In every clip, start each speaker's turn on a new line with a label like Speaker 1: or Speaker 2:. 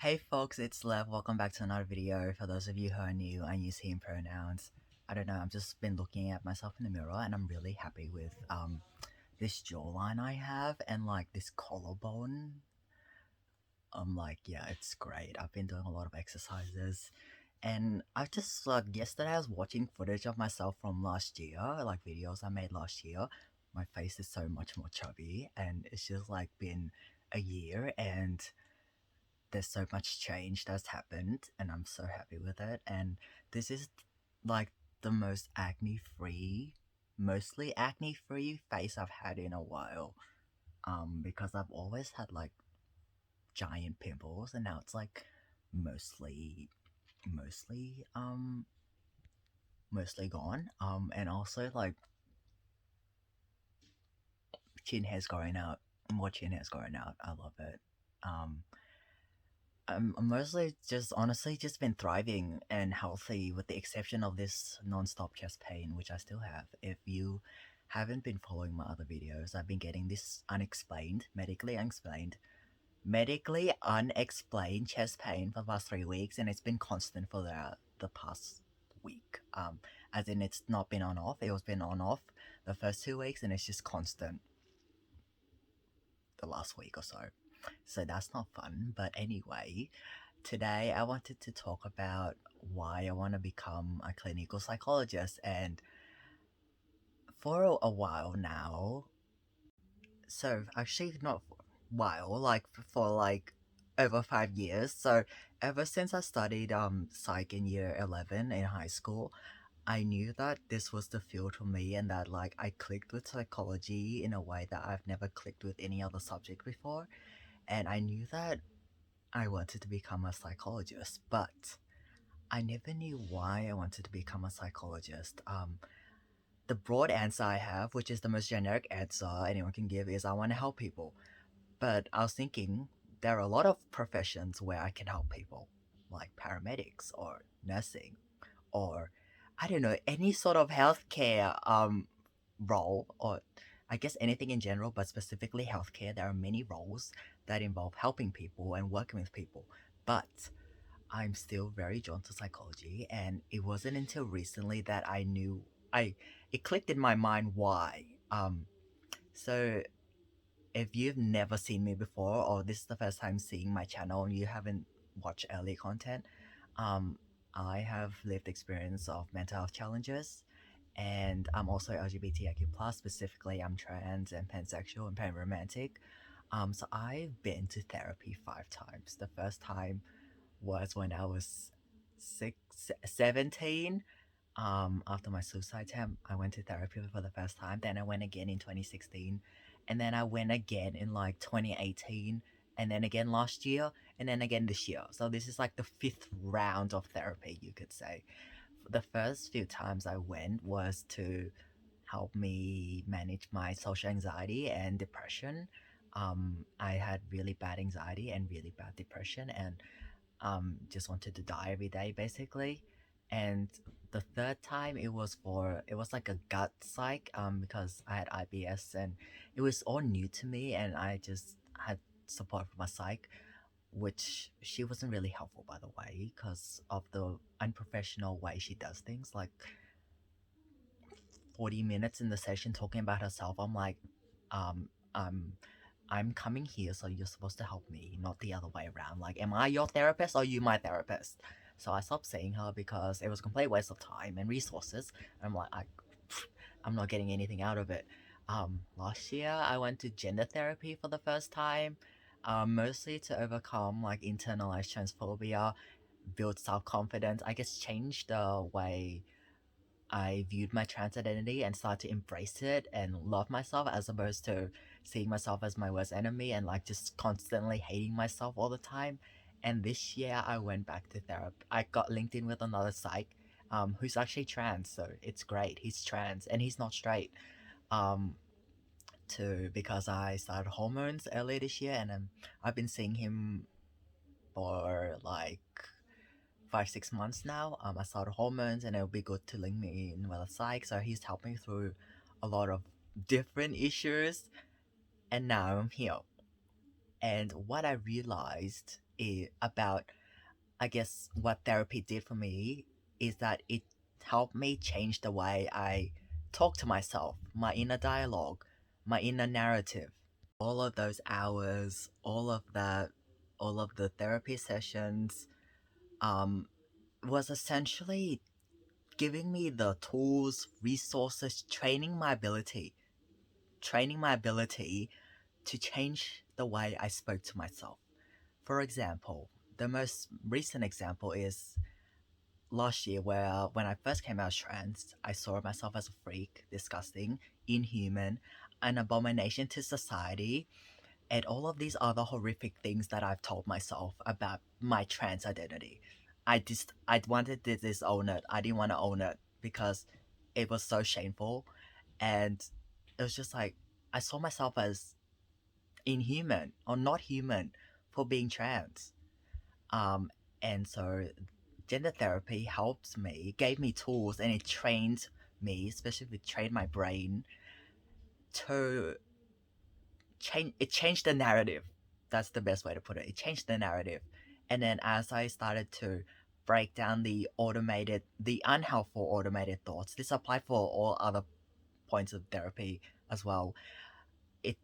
Speaker 1: Hey folks, it's Lev. Welcome back to another video. For those of you who are new, I use him pronouns. I don't know, I've just been looking at myself in the mirror and I'm really happy with this jawline I have and like this collarbone. I'm like, yeah, it's great. I've been doing a lot of exercises and I just like yesterday I was watching footage of myself from last year, like videos I made last year. My face is so much more chubby and it's just like been a year and there's so much change that's happened and I'm so happy with it. And this is like the most acne free, mostly acne free face I've had in a while. Because I've always had like giant pimples and now it's like mostly mostly um mostly gone. And also like chin hairs growing out, more chin hairs growing out. I love it. Um I'm mostly just honestly just been thriving and healthy with the exception of this non-stop chest pain, which I still have. If you haven't been following my other videos, I've been getting this medically unexplained chest pain for the past 3 weeks, and it's been constant for the past week. As in it's not been on off. It was been on off the first 2 weeks, and it's just constant the last week or so. So that's not fun. But anyway, today I wanted to talk about why I want to become a clinical psychologist. And for a while now, so actually not for a while, like for like over 5 years. So ever since I studied psych in year 11 in high school, I knew that this was the field for me and that like I clicked with psychology in a way that I've never clicked with any other subject before. And I knew that I wanted to become a psychologist, but I never knew why I wanted to become a psychologist. The broad answer I have, which is the most generic answer anyone can give, is I want to help people. But I was thinking there are a lot of professions where I can help people, like paramedics or nursing, or I don't know, any sort of healthcare role, or I guess anything in general, but specifically healthcare. There are many roles that involve helping people and working with people, but I'm still very drawn to psychology, and it wasn't until recently that I knew I it clicked in my mind why. So if you've never seen me before, or this is the first time seeing my channel and you haven't watched early content, um, I have lived experience of mental health challenges, and I'm also LGBTIQ plus. Specifically, I'm trans and pansexual and panromantic. So I've been to therapy 5 times. The first time was when I was 17. After my suicide attempt, I went to therapy for the first time. Then I went again in 2016, and then I went again in like 2018, and then again last year, and then again this year. So this is like the fifth round of therapy, you could say. The first few times I went was to help me manage my social anxiety and depression. I had really bad anxiety and really bad depression, and just wanted to die every day basically. And the third time it was like a gut psych because I had IBS and it was all new to me and I just had support from my psych, which she wasn't really helpful by the way because of the unprofessional way she does things. Like 40 minutes in the session talking about herself. I'm like, um, um, I'm coming here, so you're supposed to help me, not the other way around. Like, am I your therapist or you my therapist? So I stopped seeing her because it was a complete waste of time and resources. I'm like, I'm not getting anything out of it. Last year I went to gender therapy for the first time, mostly to overcome like internalized transphobia, build self confidence. I guess change the way I viewed my trans identity and started to embrace it and love myself as opposed to seeing myself as my worst enemy and like just constantly hating myself all the time. And this year I went back to therapy. I got linked in with another psych who's actually trans, so it's great. He's trans and he's not straight. Um too because I started hormones earlier this year and I've been seeing him for like 5 6 months now. I started hormones, and it'll be good to link me in with a psych. So he's helped me through a lot of different issues, and now I'm here. And what I realized about, I guess, what therapy did for me is that it helped me change the way I talk to myself, my inner dialogue, my inner narrative. All of those hours, all of that, all of the therapy sessions, um, was essentially giving me the tools, resources, training my ability to change the way I spoke to myself. For example, the most recent example is last year, where when I first came out as trans, I saw myself as a freak, disgusting, inhuman, an abomination to society, and all of these other horrific things that I've told myself about my trans identity. I wanted to disown it. I didn't want to own it because it was so shameful, and it was just like I saw myself as inhuman or not human for being trans. Um, and so gender therapy helps me, gave me tools, and it trained me, especially trained my brain to change. It changed the narrative. That's the best way to put it. It changed the narrative, and then as I started to break down the unhelpful automated thoughts, this applied for all other points of therapy as well. It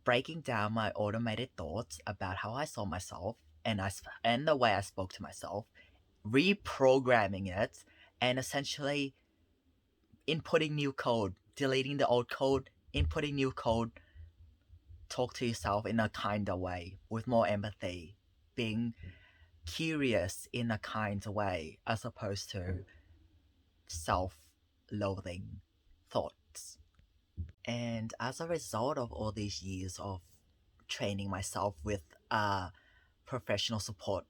Speaker 1: breaking down my automated thoughts about how I saw myself and the way I spoke to myself, reprogramming it, and essentially inputting new code, deleting the old code, inputting new code, talk to yourself in a kinder way with more empathy, being curious in a kind way as opposed to self loathing thoughts. And as a result of all these years of training myself with a professional support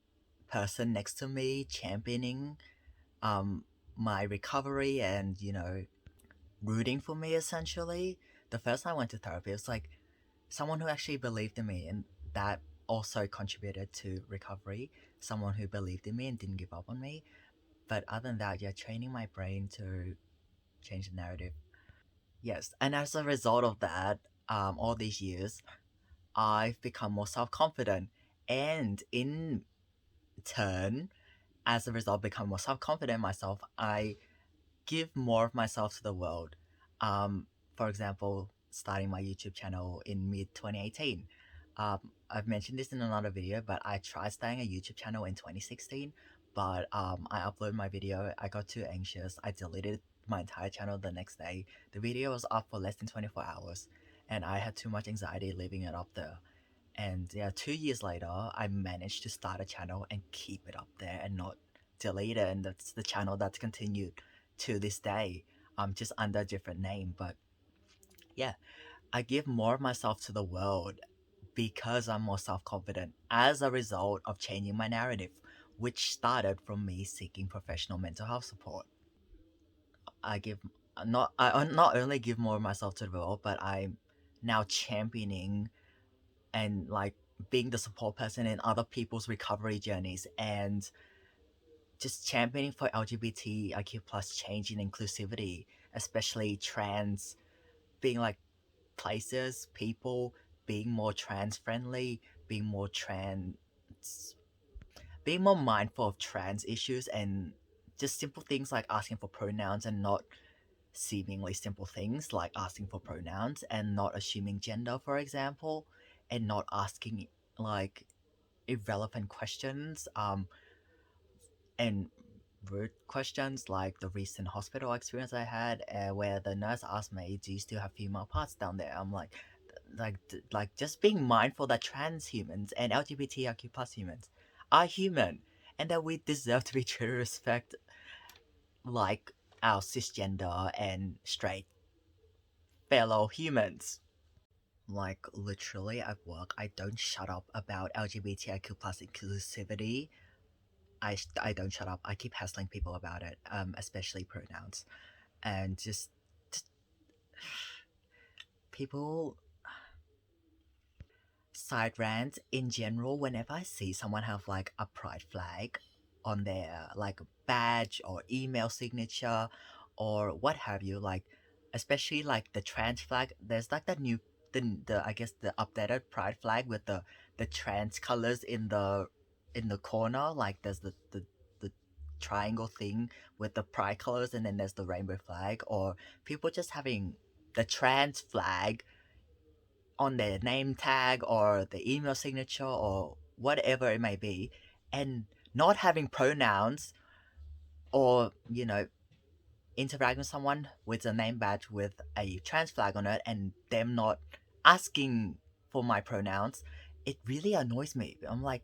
Speaker 1: person next to me, championing um, my recovery and, rooting for me essentially. The first time I went to therapy, it was like someone who actually believed in me, and that also contributed to recovery. Someone who believed in me and didn't give up on me. But other than that, yeah, training my brain to change the narrative. Yes, and as a result of that, all these years, I've become more self confident, and in turn, as a result, become more self confident myself. I give more of myself to the world. For example, starting my YouTube channel in mid 2018. I've mentioned this in another video, but I tried starting a YouTube channel in 2016, but I uploaded my video. I got too anxious. I deleted my entire channel the next day. The video was up for less than 24 hours, and I had too much anxiety leaving it up there. And yeah, 2 years later, I managed to start a channel and keep it up there and not delete it. And that's the channel that's continued to this day, just under a different name. But yeah, I give more of myself to the world because I'm more self confident as a result of changing my narrative, which started from me seeking professional mental health support. I give I not only give more of myself to the world, but I'm now championing and like being the support person in other people's recovery journeys, and just championing for LGBTIQ plus change and inclusivity, especially trans, being like places, people being more trans friendly, being more trans, being more mindful of trans issues, and just simple things like asking for pronouns and not seemingly simple things like asking for pronouns and not assuming gender, for example, and not asking like irrelevant questions and rude questions like the recent hospital experience I had where the nurse asked me, do you still have female parts down there? I'm like just being mindful that trans humans and LGBTIQ plus humans are human, and that we deserve to be treated with respect like our cisgender and straight fellow humans. Like literally at work, I don't shut up about LGBTIQ plus inclusivity. I don't shut up. I keep hassling people about it, especially pronouns, and just people side rant in general. Whenever I see someone have like a pride flag on their like badge or email signature or what have you, like especially like the trans flag, there's like the new the I guess the updated pride flag with the trans colors in the corner, like there's the triangle thing with the pride colors, and then there's the rainbow flag, or people just having the trans flag on their name tag or the email signature or whatever it may be, and not having pronouns, or interacting with someone with a name badge with a trans flag on it and them not asking for my pronouns. It really annoys me. I'm like,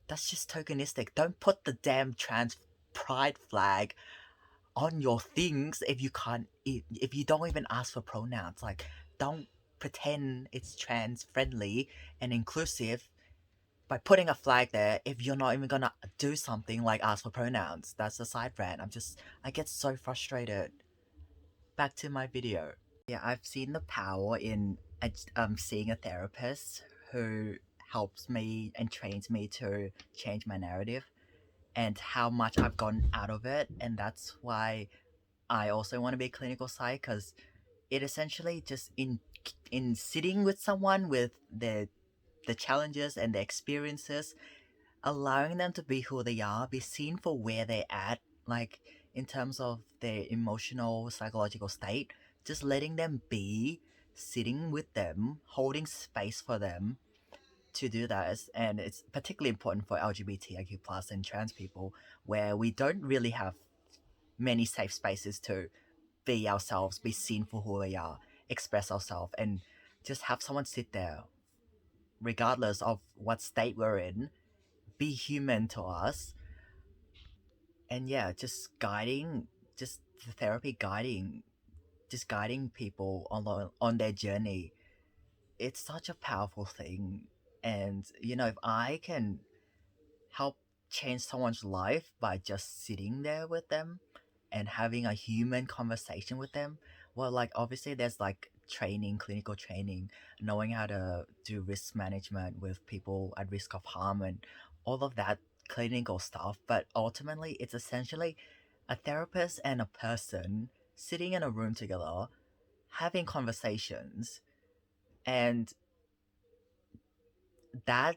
Speaker 1: that's just tokenistic. Don't put the damn trans pride flag on your things if you can't, if you don't even ask for pronouns. Like, don't pretend it's trans friendly and inclusive by putting a flag there if you're not even gonna do something like ask for pronouns. That's a side rant. I get so frustrated. Back to my video. Yeah, I've seen the power in seeing a therapist who helps me and trains me to change my narrative, and how much I've gotten out of it. And that's why I also want to be clinical psych, because it essentially just in sitting with someone with the challenges and the experiences, allowing them to be who they are, be seen for where they're at, like in terms of their emotional, psychological state, just letting them be, sitting with them, holding space for them to do that. And it's particularly important for LGBTIQ plus and trans people, where we don't really have many safe spaces to be ourselves, be seen for who we are, express ourselves, and just have someone sit there, regardless of what state we're in, be human to us. And yeah, just the therapy guiding, just guiding people on their journey. It's such a powerful thing. And if I can help change someone's life by just sitting there with them and having a human conversation with them, well, like obviously there's like training, clinical training, knowing how to do risk management with people at risk of harm and all of that clinical stuff. But ultimately it's essentially a therapist and a person sitting in a room together, having conversations, and that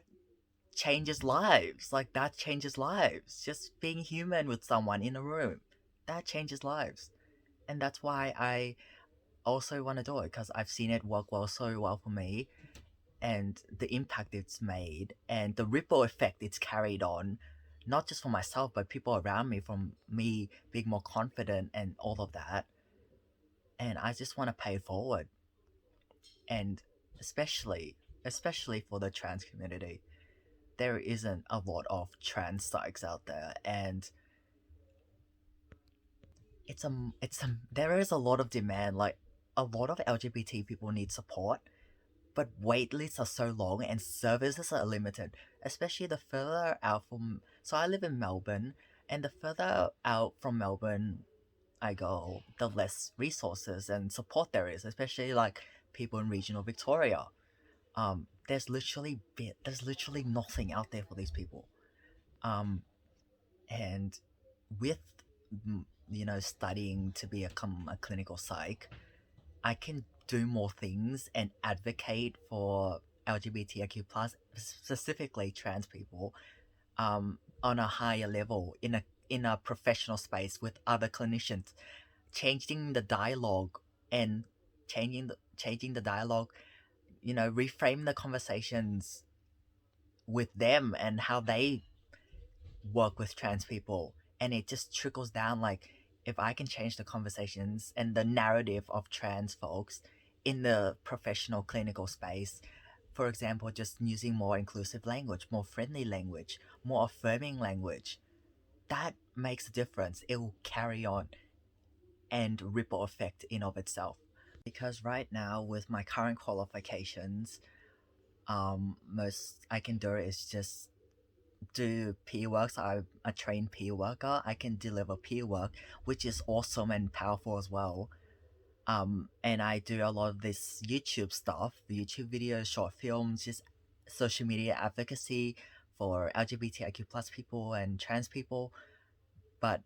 Speaker 1: changes lives. Like, that changes lives. Just being human with someone in a room, that changes lives. And that's why I also want to do it, because I've seen it work so well for me, and the impact it's made and the ripple effect it's carried on, not just for myself but people around me, from me being more confident and all of that. And I just want to pay it forward. And especially for the trans community, there isn't a lot of trans psychs out there, and there is a lot of demand. Like, a lot of LGBT people need support, but wait lists are so long and services are limited, especially the further out from. So I live in Melbourne, and the further out from Melbourne I go, the less resources and support there is, especially like people in regional Victoria. There's literally nothing out there for these people. Um, and with studying to become a clinical psych, I can do more things and advocate for LGBTIQ plus, specifically trans people, on a higher level, in a professional space with other clinicians, changing the dialogue and changing the dialogue, reframe the conversations with them and how they work with trans people. And it just trickles down. Like, if I can change the conversations and the narrative of trans folks in the professional clinical space, for example, just using more inclusive language, more friendly language, more affirming language, that makes a difference. It will carry on and ripple effect in of itself. Because right now, with my current qualifications, most I can do is just do peer work. So I'm a trained peer worker. I can deliver peer work, which is awesome and powerful as well. And I do a lot of this YouTube stuff, YouTube videos, short films, just social media advocacy for LGBTIQ plus people and trans people. But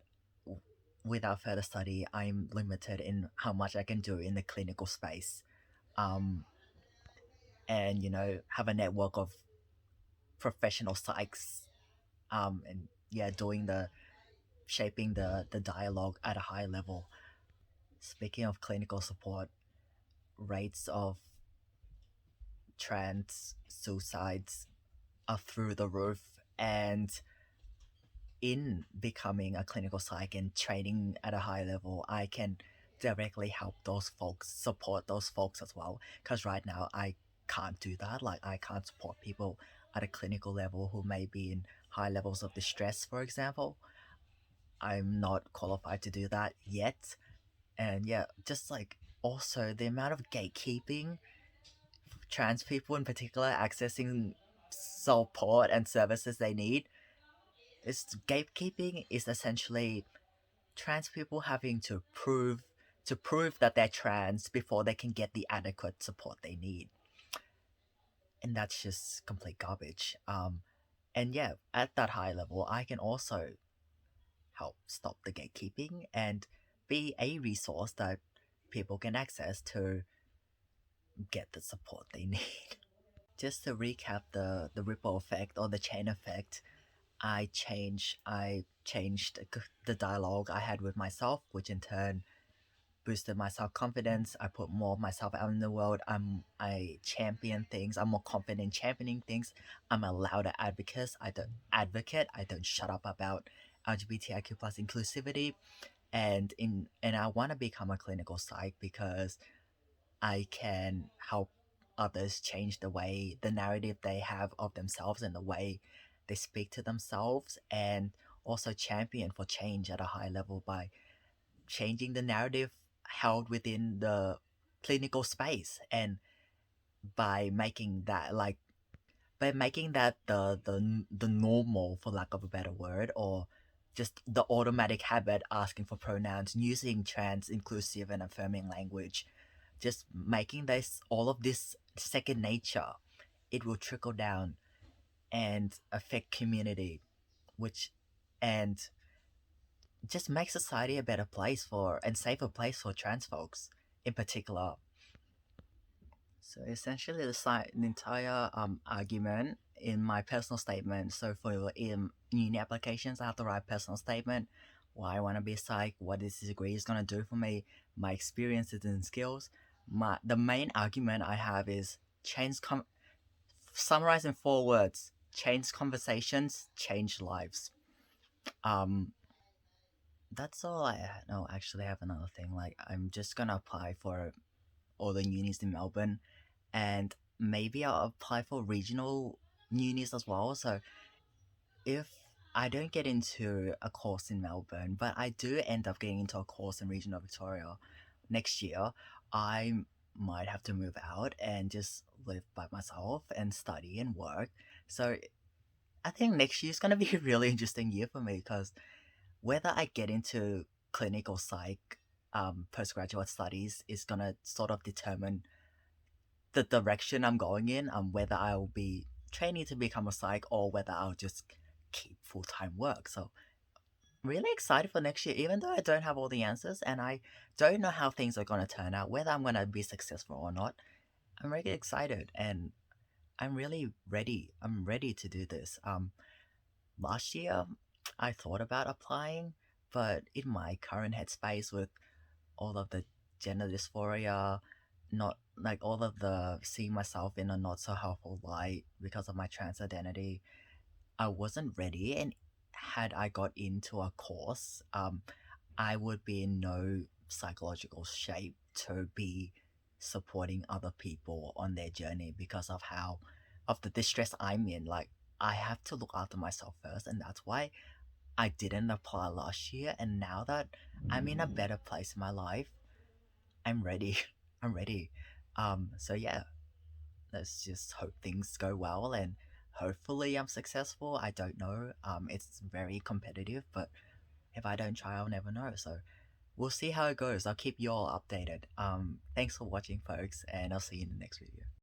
Speaker 1: without further study, I'm limited in how much I can do in the clinical space. Um, and have a network of professional psychs, and yeah, doing the shaping the dialogue at a high level. Speaking of clinical support, rates of trans suicides are through the roof, and in becoming a clinical psych and training at a high level, I can directly help those folks, support those folks as well. Because right now, I can't do that. Like, I can't support people at a clinical level who may be in high levels of distress, for example. I'm not qualified to do that yet. And yeah, just like also the amount of gatekeeping trans people in particular accessing support and services they need is gatekeeping is essentially trans people having to prove that they're trans before they can get the adequate support they need, and that's just complete garbage. And yeah, at that high level, I can also help stop the gatekeeping and be a resource that people can access to get the support they need. Just to recap the ripple effect or the chain effect, I changed the dialogue I had with myself, which in turn boosted my self confidence. I put more of myself out in the world. I champion things. I'm more confident in championing things. I'm a louder advocate. I don't shut up about LGBTIQ plus inclusivity. And I want to become a clinical psych because I can help others change the narrative they have of themselves and the way they speak to themselves, and also champion for change at a high level by changing the narrative held within the clinical space, and by making that like by making that the normal, for lack of a better word, or just the automatic habit asking for pronouns, using trans inclusive and affirming language, just making this all of this second nature, it will trickle down and affect community, which and just make society a better place for and safer place for trans folks in particular. So essentially, the entire argument in my personal statement. So for uni applications, I have to write personal statement. Why I want to be a psych, what this degree is gonna do for me, my experiences and skills. The main argument I have is summarize in 4 words: change conversations, change lives. Um, that's all I no. Actually, I have another thing. Like, I'm just gonna apply for all the unis in Melbourne, and maybe I'll apply for regional unis as well. So if I don't get into a course in Melbourne, but I do end up getting into a course in regional Victoria next year, I might have to move out and just live by myself and study and work. So I think next year is going to be a really interesting year for me, because whether I get into clinical psych postgraduate studies is going to sort of determine the direction I'm going in, whether I'll be training to become a psych or whether I'll just keep full time work. So really excited for next year, even though I don't have all the answers and I don't know how things are gonna turn out, whether I'm gonna be successful or not. I'm really excited and I'm really ready. I'm ready to do this. Last year I thought about applying, but in my current headspace with all of the gender dysphoria, not like all of the seeing myself in a not so helpful light because of my trans identity, I wasn't ready. And had I got into a course, I would be in no psychological shape to be supporting other people on their journey because of the distress I'm in. Like, I have to look after myself first, and that's why I didn't apply last year. And now that I'm in a better place in my life, I'm ready. I'm ready. So yeah, let's just hope things go well and hopefully I'm successful. I don't know. It's very competitive, but if I don't try, I'll never know. So we'll see how it goes. I'll keep you all updated. Thanks for watching, folks, and I'll see you in the next video.